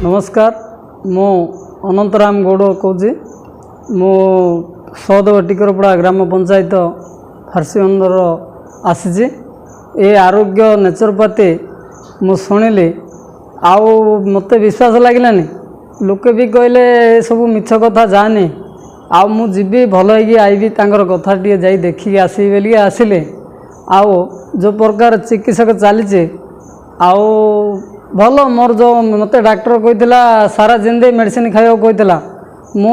नमस्कार मु अनंतराम गौड़ कौची मु सहदेव टिकरपड़ा ग्राम पंचायत फार्सीबंदर आसी ए आरोग्य नेचुरोपैथी मु शुणिली आउ मत विश्वास लगिलानी लोके भी कहले सब मिछ कथा जानी आउ मु जीवी भल होगी आईबी तांकर कथा टी जाई देखी आसी बेली आसिले आउ जो प्रकार चिकित्सक चलीचे आउ भल मोर जो मत डॉक्टर कहला सारा जिंदगी मेडिसिन खाइबा कहला मु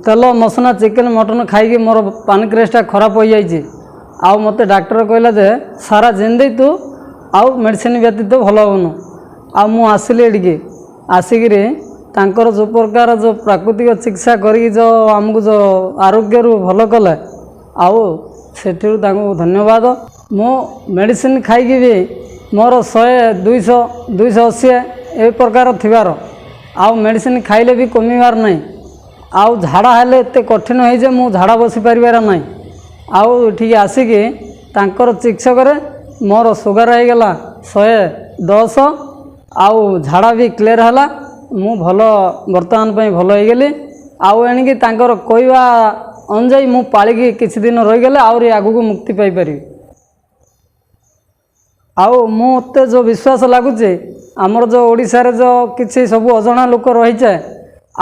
तेल मसला चिकेन मटन खाई मोर पानक्रियासटा खराब हो जाइए आउ मत डॉक्टर कहला जे सारा जिंदगी तू आउ मेडिसिन व्यतीत भल होनु आ मु आसिली एडिके आसिक तांकर जो प्रकार जो प्राकृतिक चिकित्सा करी जो आमको जो आरोग्य भल कले आउ से धन्यवाद मो मेडिसिन खाई भी मोर 100 280 ए प्रकार थिबार आउ मेडिसिन खाइले भी कमिबार नहीं आउ झाड़ा हेले एते कठिन है जे मु झाड़ा बसी परिबार नहीं आउ ठीक आसिक तांकर चिकित्सक रे मोर सुगर हो गला 110 आउ झाड़ा भी क्लियर हला मु भल वर्तमान पे भल हो गली आउ एणिकी तांकर कहवा अनुजाई मु पालिकी किछि दिन रही गले आउरी आगु मुक्ति पाई पारि आउ मते जो विश्वास लगुचे आमर जो ओडिशा रे जो किछि सब अजणा लोक रही जाए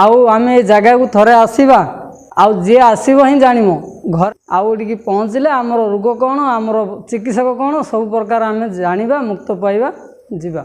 आउ आमे ए जगह को थरे आसीबा आउ जे आसीबो ही जानिमो घर आउ एडिकी पहुँचले आमर रोग कौन आमर चिकित्सक कौन सब प्रकार आमे जानिबा मुक्त पाइबा जीवा।